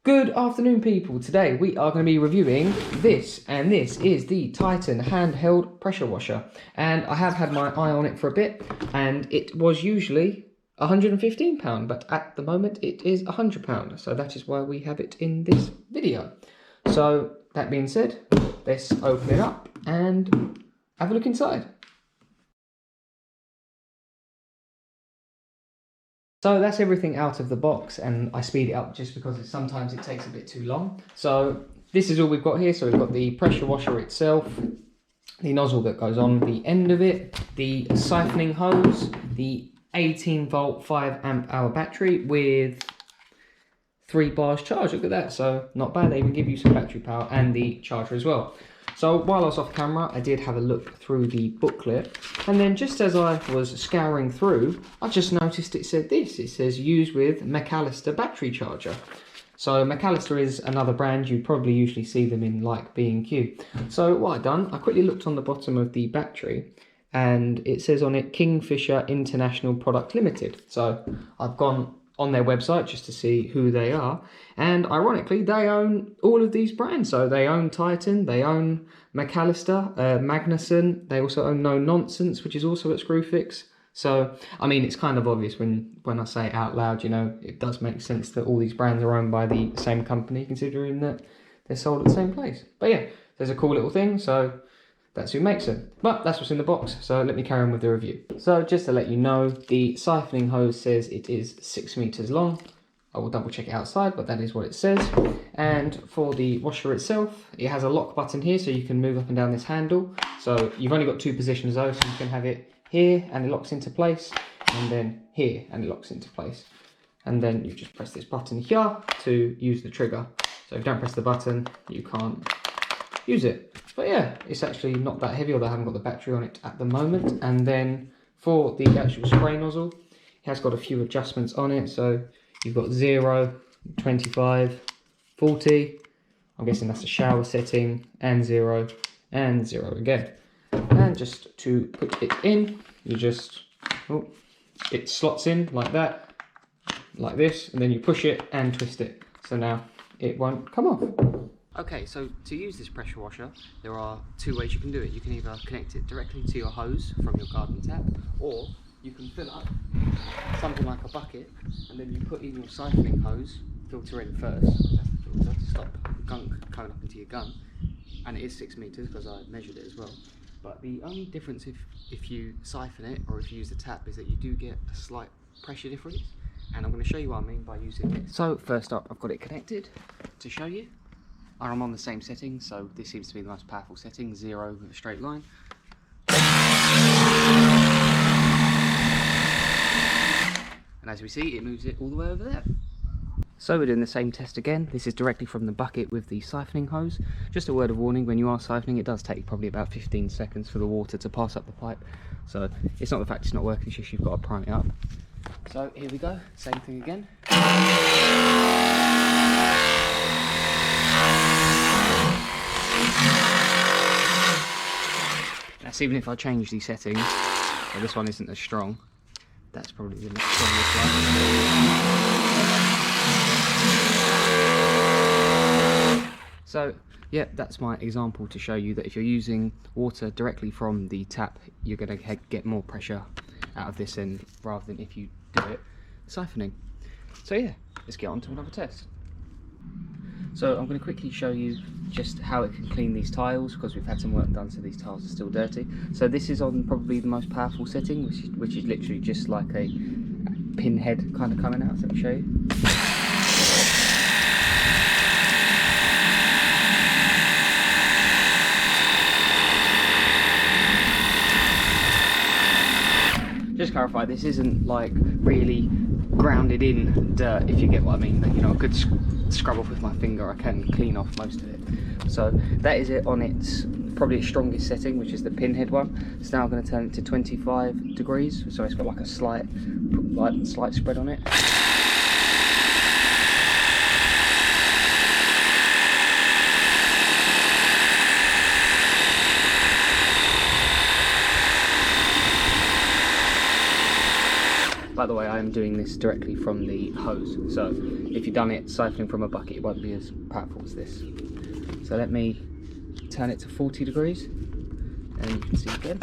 Good afternoon, people. Today we are going to be reviewing this, and this is the Titan handheld pressure washer. And I have had my eye on it for a bit, and it was usually £115, but at the moment it is £100. So that is why we have it in this video. So that being said, let's open it up and have a look inside. So that's everything out of the box, and I speed it up just because sometimes it takes a bit too long. So this is all we've got here. So we've got the pressure washer itself, the nozzle that goes on the end of it, the siphoning hose, the 18 volt 5 amp hour battery with 3 bars charge. Look at that. So not bad. They even give you some battery power, and the charger as well. So while I was off camera, I did have a look through the booklet, and then just as I was scouring through, I just noticed it said this. It says use with McAllister battery charger. So McAllister is another brand. You probably usually see them in like B&Q. So what I've done, I quickly looked on the bottom of the battery, and it says on it Kingfisher International Product Limited. So I've gone on their website just to see who they are, and ironically they own all of these brands. So they own Titan, they own McAllister, Magnuson, they also own No Nonsense, which is also at Screwfix. So I mean, it's kind of obvious when I say it out loud, you know, it does make sense that all these brands are owned by the same company, considering that they're sold at the same place. But yeah, there's a cool little thing, so that's who makes it. But that's what's in the box, so let me carry on with the review. So just to let you know, the siphoning hose says it is 6 meters long. I will double check it outside, but that is what it says. And for the washer itself, it has a lock button here, so you can move up and down this handle. So you've only got 2 positions though, so you can have it here and it locks into place, and then here and it locks into place. And then you just press this button here to use the trigger. So if you don't press the button, you can't use it. But yeah, it's actually not that heavy, although I haven't got the battery on it at the moment. And then for the actual spray nozzle, it has got a few adjustments on it. So you've got 0, 25, 40. I'm guessing that's a shower setting, and 0, and 0 again. And just to put it in, you just, it slots in like that, like this, and then you push it and twist it. So now it won't come off. Okay, so to use this pressure washer, there are 2 ways you can do it. You can either connect it directly to your hose from your garden tap, or you can fill up something like a bucket, and then you put in your siphoning hose, filter in first, that's the filter to stop gunk coming up into your gun, and it is 6 meters because I measured it as well. But the only difference if you siphon it or if you use the tap is that you do get a slight pressure difference, and I'm going to show you what I mean by using it. So first up, I've got it connected to show you. I'm on the same setting, so this seems to be the most powerful setting, 0 with a straight line. And as we see, it moves it all the way over there. So we're doing the same test again. This is directly from the bucket with the siphoning hose. Just a word of warning, when you are siphoning, it does take probably about 15 seconds for the water to pass up the pipe. So it's not the fact it's not working, it's just you've got to prime it up. So here we go, same thing again. That's even if I change these settings. So this one isn't as strong. That's probably the next strongest one. So yeah, that's my example to show you that if you're using water directly from the tap, you're going to get more pressure out of this end rather than if you do it siphoning. So yeah, let's get on to another test. So I'm going to quickly show you just how it can clean these tiles, because we've had some work done, so these tiles are still dirty. So this is on probably the most powerful setting, which is literally just like a pinhead kind of coming out. So let me show you. Just clarify, this isn't like really grounded in dirt, if you get what I mean. You know, a good scrub off with my finger, I can clean off most of it. So that is it on its probably its strongest setting, which is the pinhead one. So now I'm going to turn it to 25 degrees, so it's got like a slight spread on it. By the way, way, I am doing this directly from the hose. So if you've done it siphoning from a bucket, it won't be as powerful as this. So let me turn it to 40 degrees and you can see again.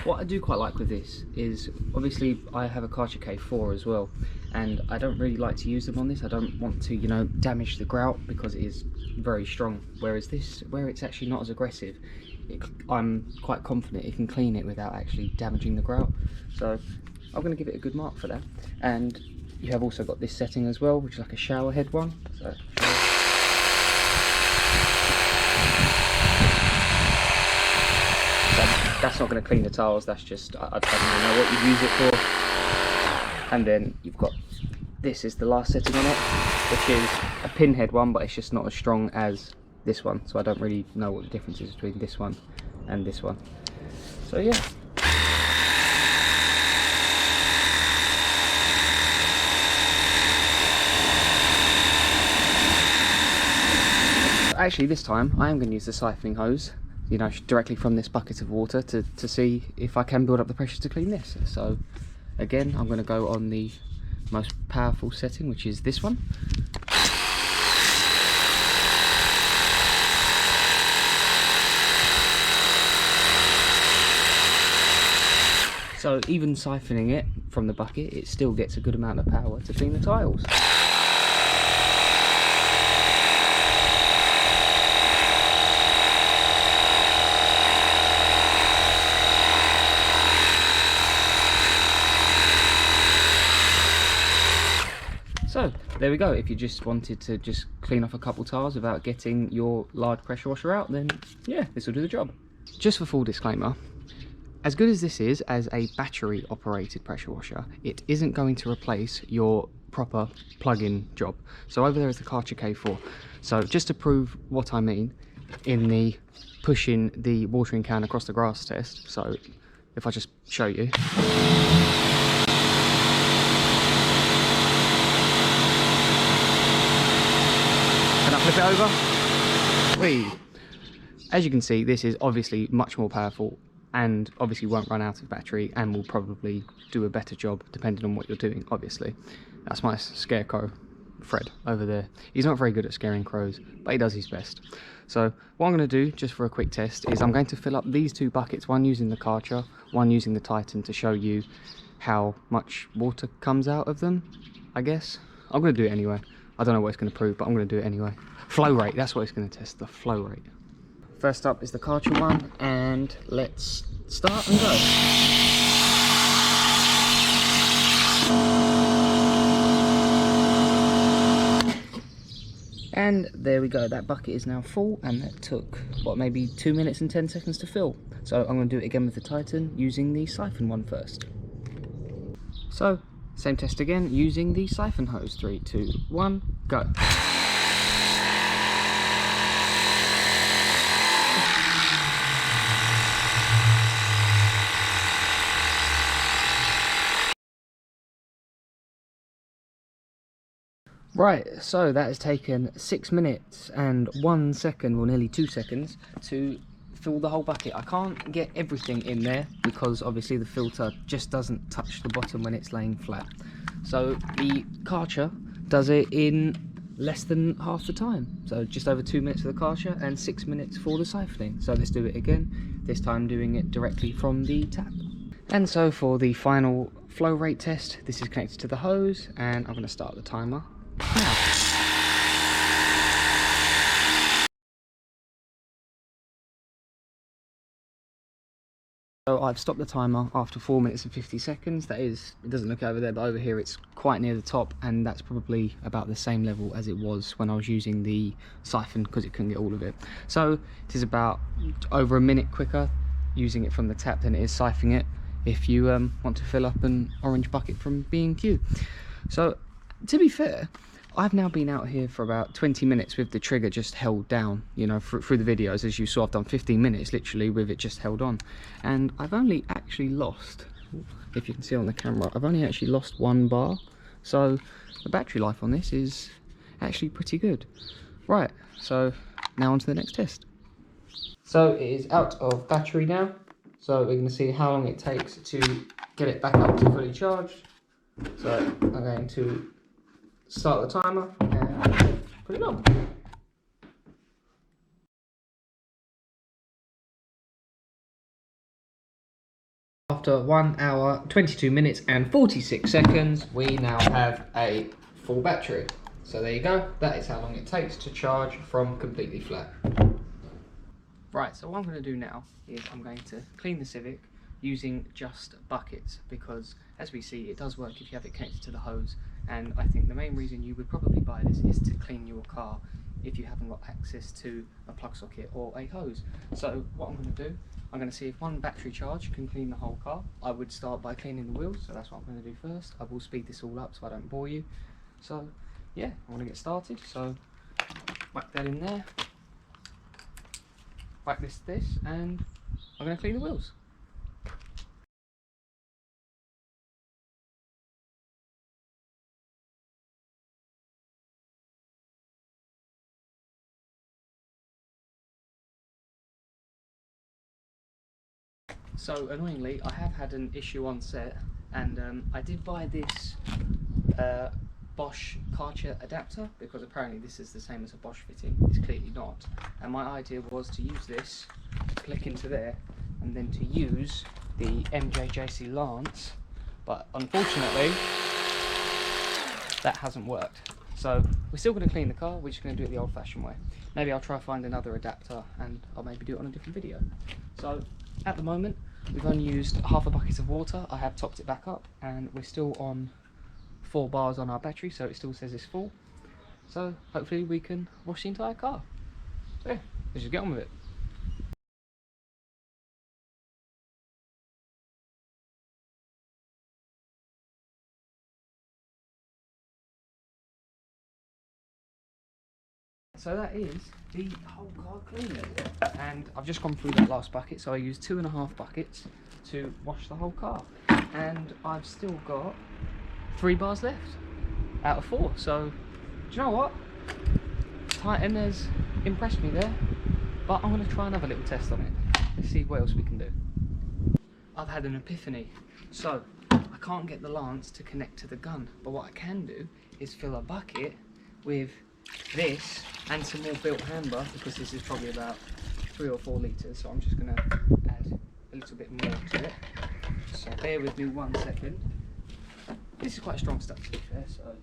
What I do quite like with this is, obviously I have a Karcher K4 as well, and I don't really like to use them on this. I don't want to, you know, damage the grout because it is very strong, whereas this, where it's actually not as aggressive, I'm quite confident it can clean it without actually damaging the grout. So I'm going to give it a good mark for that. And you have also got this setting as well, which is like a shower head one. So that's not going to clean the tiles, that's just, I don't really know what you use it for. And then you've got, this is the last setting on it, which is a pinhead one, but it's just not as strong as this one. So I don't really know what the difference is between this one and this one. So yeah. Actually, this time I am going to use the siphoning hose, you know, directly from this bucket of water to see if I can build up the pressure to clean this. So again, I'm going to go on the most powerful setting, which is this one. So even siphoning it from the bucket, it still gets a good amount of power to clean the tiles. So there we go. If you just wanted to just clean off a couple tiles without getting your large pressure washer out, then yeah, this will do the job. Just for full disclaimer, as good as this is as a battery operated pressure washer, it isn't going to replace your proper plug-in job. So over there is the Karcher K4. So just to prove what I mean, in the pushing the watering can across the grass test, so if I just show you. Flip it over. Whee. As you can see, this is obviously much more powerful and obviously won't run out of battery and will probably do a better job depending on what you're doing, obviously. That's my scarecrow, Fred, over there. He's not very good at scaring crows, but he does his best. So what I'm going to do, just for a quick test, is I'm going to fill up these two buckets, one using the Karcher, one using the Titan, to show you how much water comes out of them, I guess. I'm going to do it anyway. I don't know what it's going to prove, but I'm going to do it anyway. Flow rate, that's what it's going to test, the flow rate. First up is the Karcher one, and let's start and go. And there we go, that bucket is now full, and that took, what, maybe 2 minutes and 10 seconds to fill. So I'm going to do it again with the Titan, using the siphon one first. So, same test again, using the siphon hose. 3, 2, 1, go. Right, so that has taken 6 minutes and 1 second, or nearly 2 seconds, to fill the whole bucket. I can't get everything in there because obviously the filter just doesn't touch the bottom when it's laying flat. So the Karcher does it in less than half the time. So just over 2 minutes for the Karcher and 6 minutes for the siphoning. So let's do it again, this time doing it directly from the tap. And so for the final flow rate test, this is connected to the hose, and I'm going to start the timer now. So I've stopped the timer after 4 minutes and 50 seconds. That is, it doesn't look over there, but over here it's quite near the top, and that's probably about the same level as it was when I was using the siphon, because it couldn't get all of it. So it is about over a minute quicker using it from the tap than it is siphoning it if you want to fill up an orange bucket from B&Q. So to be fair, I've now been out here for about 20 minutes with the trigger just held down, you know, through the videos. As you saw, I've done 15 minutes literally with it just held on, and I've only actually lost, if you can see on the camera, I've only actually lost 1 bar. So the battery life on this is actually pretty good. Right, so now on to the next test. So it is out of battery now. So we're going to see how long it takes to get it back up to fully charged. So I'm going to start the timer and put it on. After 1 hour, 22 minutes and 46 seconds, we now have a full battery. So there you go, that is how long it takes to charge from completely flat. Right, so what I'm going to do now is I'm going to clean the Civic using just buckets, because as we see it does work if you have it connected to the hose, and I think the main reason you would probably buy this is to clean your car if you haven't got access to a plug socket or a hose. So what I'm going to do, I'm going to see if one battery charge can clean the whole car. I would start by cleaning the wheels, so that's what I'm going to do first. I will speed this all up so I don't bore you. So yeah, I want to get started, so whack that in there. Whack this, and I'm going to clean the wheels. So annoyingly, I have had an issue on set, and I did buy this Bosch Karcher adapter, because apparently this is the same as a Bosch fitting. It's clearly not. And my idea was to use this, click into there, and then to use the MJJC Lance, but unfortunately that hasn't worked. So we're still going to clean the car, we're just going to do it the old fashioned way. Maybe I'll try find another adapter and I'll maybe do it on a different video. So at the moment we've only used half a bucket of water. I have topped it back up and we're still on 4 bars on our battery, so it still says it's full. So hopefully we can wash the entire car. So yeah, let's just get on with it. So that is the whole car cleaner, and I've just gone through that last bucket, so I used 2.5 buckets to wash the whole car, and I've still got 3 bars left out of 4. So do you know what, Titan has impressed me there, but I'm going to try another little test on it. Let's see what else we can do. I've had an epiphany. So I can't get the Lance to connect to the gun, but what I can do is fill a bucket with this and some more built hamber, because this is probably about 3 or 4 litres, so I'm just going to add a little bit more to it. So bear with me 1 second. This is quite strong stuff to be fair, so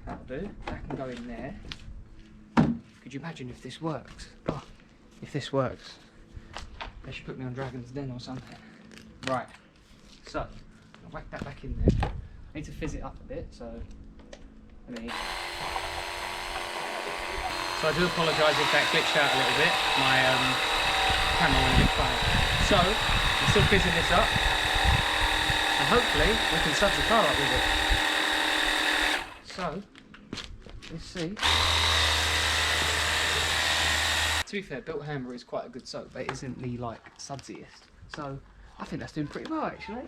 that'll do. That can go in there. Could you imagine if this works? Oh, if this works, they should put me on Dragon's Den or something. Right, so I'll whack that back in there. I need to fizz it up a bit, so So I do apologise if that glitched out a little bit. My camera went a bit funny. So I'm still fizzing this up, and hopefully we can sub the car up with it. So let's see. To be fair, built hammer is quite a good soap, but it isn't the like sudsiest. So I think that's doing pretty well actually.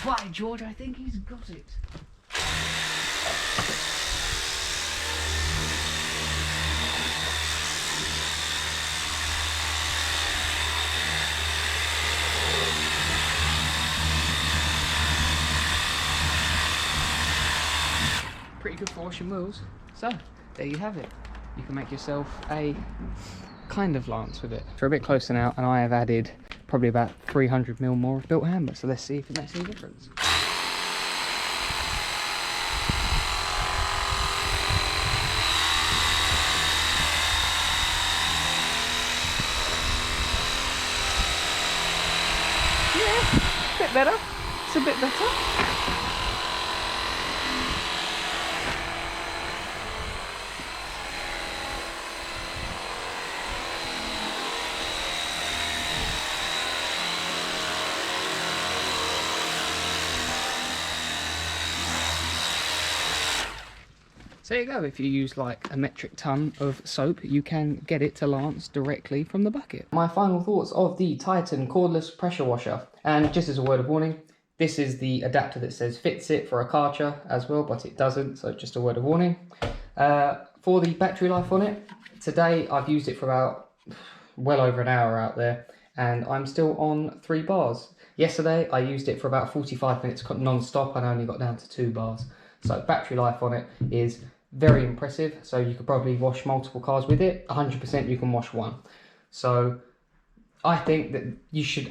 By George, I think he's got it. Pretty good for washing wheels. So, there you have it. You can make yourself a kind of Lance with it. We're a bit closer now, and I have added probably about 300mm more of built hammer, so let's see if it makes any difference. Yeah, a bit better. It's a bit better. So there you go, if you use like a metric ton of soap, you can get it to Lance directly from the bucket. My final thoughts of the Titan cordless pressure washer, and just as a word of warning, This is the adapter that says fits it for a Karcher as well, but it doesn't, so just a word of warning. For the battery life on it, today I've used it for about well over an hour out there, and I'm still on 3 bars. Yesterday I used it for about 45 minutes non-stop and I only got down to 2 bars. So battery life on it is very impressive. So you could probably wash multiple cars with it. 100% you can wash one. So I think that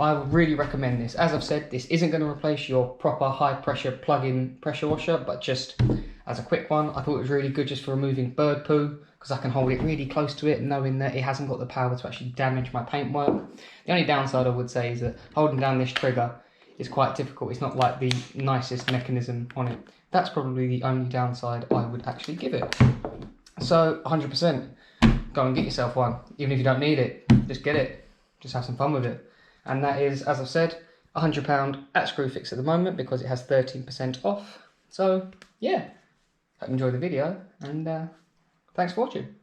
I would really recommend this. As I've said, this isn't going to replace your proper high pressure plug-in pressure washer, but just as a quick one, I thought it was really good just for removing bird poo, because I can hold it really close to it knowing that it hasn't got the power to actually damage my paintwork. The only downside I would say is that holding down this trigger is quite difficult. It's not like the nicest mechanism on it. That's probably the only downside I would actually give it. So 100%, go and get yourself one. Even if you don't need it, just get it. Just have some fun with it. And that is, as I've said, £100 at Screwfix at the moment because it has 13% off. So yeah, hope you enjoyed the video, and thanks for watching.